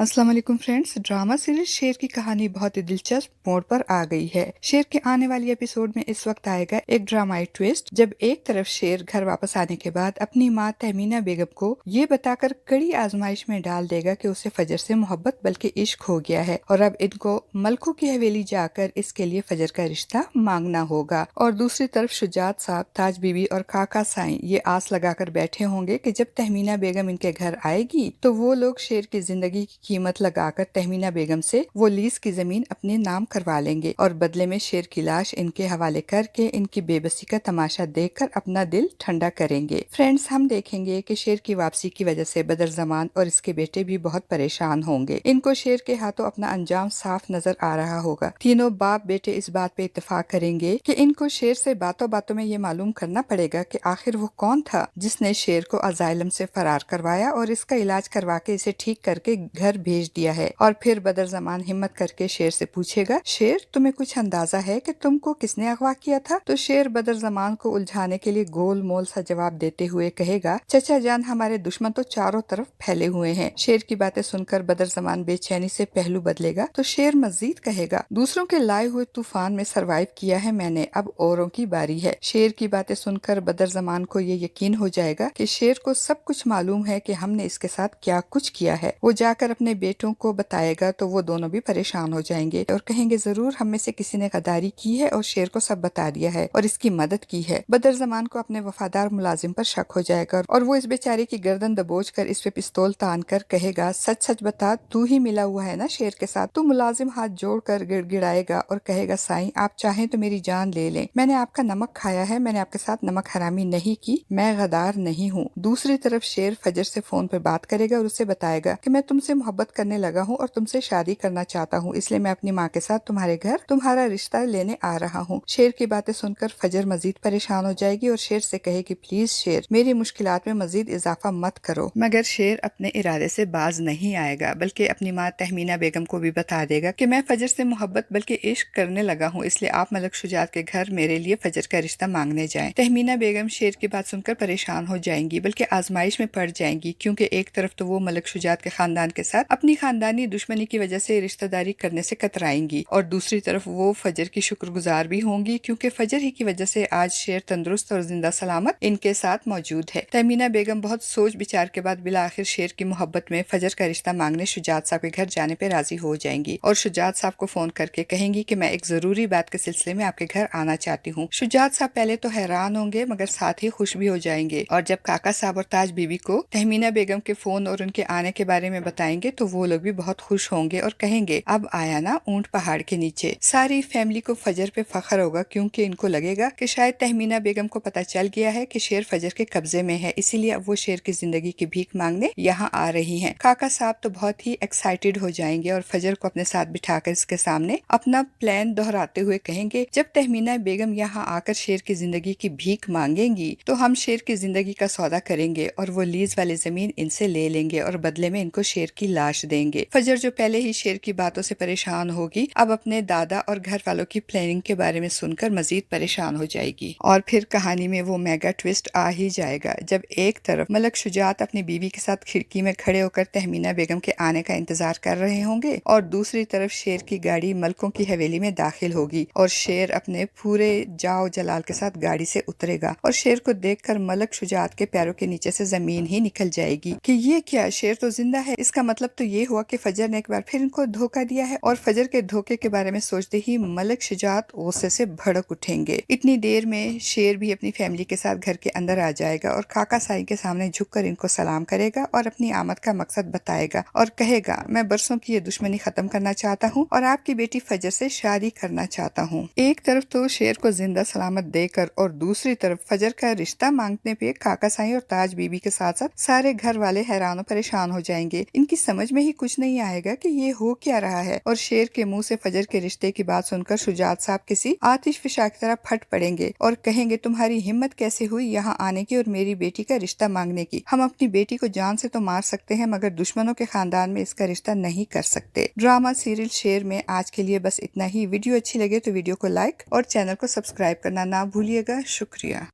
अस्सलाम वालेकुम friends. Drama series शेर की कहानी बहुत ही दिलचस्प मोड़ पर आ गई है। शेर के आने वाली एपिसोड में इस वक्त आएगा एक ड्रामाई ट्विस्ट, जब एक तरफ शेर घर वापस आने के बाद अपनी माँ तहमीना बेगम को ये बताकर कड़ी आजमाइश में डाल देगा कि उसे फजर से मोहब्बत बल्कि इश्क हो गया है और अब इनको मलकों की हवेली जाकर इसके लिए फजर का रिश्ता मांगना होगा। और दूसरी तरफ शुजात साहब, ताज बीबी और काका साईं ये आस लगाकर बैठे होंगे कि जब तहमीना बेगम इनके घर आएगी तो वो लोग शेर की जिंदगी की कीमत लगाकर तहमीना बेगम से वो लीज की जमीन अपने नाम करवा लेंगे और बदले में शेर की लाश इनके हवाले करके इनकी बेबसी का तमाशा देखकर अपना दिल ठंडा करेंगे। फ्रेंड्स, हम देखेंगे कि शेर की वापसी की वजह से बदर जमान और इसके बेटे भी बहुत परेशान होंगे। इनको शेर के हाथों अपना अंजाम साफ नजर आ रहा होगा। तीनों बाप बेटे इस बात पे इत्तेफाक करेंगे कि इनको शेर से बातों बातों में ये मालूम करना पड़ेगा कि आखिर वो कौन था जिसने शेर को अजाइलम से फरार करवाया और इसका इलाज करवा के इसे ठीक करके घर भेज दिया है। और फिर बदर जमान हिम्मत करके शेर से पूछेगा, शेर तुम्हें कुछ अंदाजा है कि तुमको किसने अगवा किया था? तो शेर बदर जमान को उलझाने के लिए गोल मोल सा जवाब देते हुए कहेगा, चचा जान, हमारे दुश्मन तो चारों तरफ फैले हुए हैं। शेर की बातें सुनकर बदर जमान बेचैनी से पहलू बदलेगा तो शेर मजीद कहेगा, दूसरों के लाए हुए तूफान में सरवाइव किया है मैंने, अब औरों की बारी है। शेर की बातें सुनकर बदर जमान को ये यकीन हो जाएगा कि शेर को सब कुछ मालूम है कि हमने इसके साथ क्या कुछ किया है। वो जाकर अपने बेटों को बताएगा तो वो दोनों भी परेशान हो जाएंगे और कहेंगे, जरूर हम में से किसी ने गद्दारी की है और शेर को सब बता दिया है और इसकी मदद की है। बदर जमान को अपने वफादार मुलाजिम पर शक हो जाएगा और वो इस बेचारे की गर्दन दबोच कर इस पे पिस्तौल तान कर कहेगा, सच सच बता, तू ही मिला हुआ है ना शेर के साथ? तो मुलाजिम हाथ जोड़कर गिड़गिड़ाएगा और कहेगा, साईं आप चाहें तो मेरी जान ले लें, मैंने आपका नमक खाया है, मैंने आपके साथ नमक हरामी नहीं की, मैं गद्दार नहीं हूँ। दूसरी तरफ शेर फजर से फोन पर बात करेगा और उसे बताएगा कि मैं तुमसे मोहब्बत करने लगा हूँ और तुमसे शादी करना चाहता हूँ, इसलिए मैं अपनी माँ के साथ तुम्हारे घर तुम्हारा रिश्ता लेने आ रहा हूँ। शेर की बातें सुनकर फजर मजीद परेशान हो जाएगी और शेर से कहेगी, प्लीज शेर, मेरी मुश्किलात में मजीद इजाफा मत करो। मगर शेर अपने इरादे से बाज नहीं आएगा, बल्कि अपनी माँ तहमीना बेगम को भी बता देगा कि मैं फजर से मोहब्बत बल्कि इश्क करने लगा हूँ, इसलिए आप मलक शुजात के घर मेरे लिए फजर का रिश्ता मांगने जाएं। तहमीना बेगम शेर की बात सुनकर परेशान हो जाएंगी, बल्कि आजमाइश में पड़ जाएंगी, क्योंकि एक तरफ तो वो मलक शुजात के खानदान के साथ अपनी खानदानी दुश्मनी की वजह से रिश्तेदारी करने से कतराएंगी और दूसरी तरफ वो फजर की शुक्रगुजार भी होंगी, क्योंकि फजर ही की वजह से आज शेर तंदुरुस्त और जिंदा सलामत इनके साथ मौजूद है। तहमीना बेगम बहुत सोच विचार के बाद बिला आखिर शेर की मोहब्बत में फजर का रिश्ता मांगने शुजात साहब के घर जाने पर राजी हो जाएंगी और शुजात साहब को फोन करके कहेंगी कि मैं एक जरूरी बात के सिलसिले में आपके घर आना चाहती हूँ। शुजात साहब पहले तो हैरान होंगे मगर साथ ही खुश भी हो जाएंगे और जब काका साहब और ताज बीबी को तहमीना बेगम के फोन और उनके आने के बारे में बताएंगे तो वो लोग भी बहुत खुश होंगे और कहेंगे, अब आया ना ऊंट पहाड़ के नीचे। सारी फैमिली को फजर पे फख्र होगा, क्योंकि इनको लगेगा कि शायद तहमीना बेगम को पता चल गया है कि शेर फजर के कब्जे में है, इसीलिए अब वो शेर की जिंदगी की भीख मांगने यहाँ आ रही हैं। काका साहब तो बहुत ही एक्साइटेड हो जाएंगे और फजर को अपने साथ बिठाकर इसके सामने अपना प्लान दोहराते हुए कहेंगे, जब तहमीना बेगम यहाँ आकर शेर की जिंदगी की भीख मांगेंगी तो हम शेर की जिंदगी का सौदा करेंगे और वो लीज वाली जमीन इनसे ले लेंगे और बदले में इनको शेर की लाश देंगे। फजर जो पहले ही शेर की बातों से परेशान होगी, अब अपने दादा और घर वालों की प्लानिंग के बारे में सुनकर मजीद परेशान हो जाएगी और फिर कहानी में वो मेगा ट्विस्ट आ ही जाएगा, जब एक तरफ मलक शुजात अपनी बीवी के साथ खिड़की में खड़े होकर तहमीना बेगम के आने का इंतजार कर रहे होंगे और दूसरी तरफ शेर की गाड़ी मलकों की हवेली में दाखिल होगी और शेर अपने पूरे जाओ जलाल के साथ गाड़ी से उतरेगा और शेर को देखकर मलक शुजात के पैरों के नीचे से जमीन ही निकल जाएगी कि ये क्या, शेर तो जिंदा है, इसका मतलब तो ये हुआ कि फजर ने एक बार फिर इनको धोखा दिया है। और फजर के धोखे के बारे में सोचते ही मलक शुजात गुस्से से भड़क उठेंगे। इतनी देर में शेर भी अपनी फैमिली के साथ घर के अंदर आ जाएगा और काका साई के सामने झुककर इनको सलाम करेगा और अपनी आमद का मकसद बताएगा और कहेगा, मैं बरसों की ये दुश्मनी खत्म करना चाहता हूँ और आपकी बेटी फजर से शादी करना चाहता हूँ। एक तरफ तो शेर को जिंदा सलामत देकर और दूसरी तरफ फजर का रिश्ता मांगने पे काका साई और ताज बीबी के साथ साथ सारे घर वाले हैरान और परेशान हो जाएंगे। इनकी समझ में ही कुछ नहीं आएगा कि ये हो क्या रहा है और शेर के मुंह से फजर के रिश्ते की बात सुनकर शुजात साहब किसी आतिश फिशा की तरह फट पड़ेंगे और कहेंगे, तुम्हारी हिम्मत कैसे हुई यहाँ आने की और मेरी बेटी का रिश्ता मांगने की? हम अपनी बेटी को जान से तो मार सकते हैं मगर दुश्मनों के खानदान में इसका रिश्ता नहीं कर सकते। ड्रामा सीरियल शेर में आज के लिए बस इतना ही। वीडियो अच्छी लगे तो वीडियो को लाइक और चैनल को सब्सक्राइब करना ना भूलिएगा। शुक्रिया।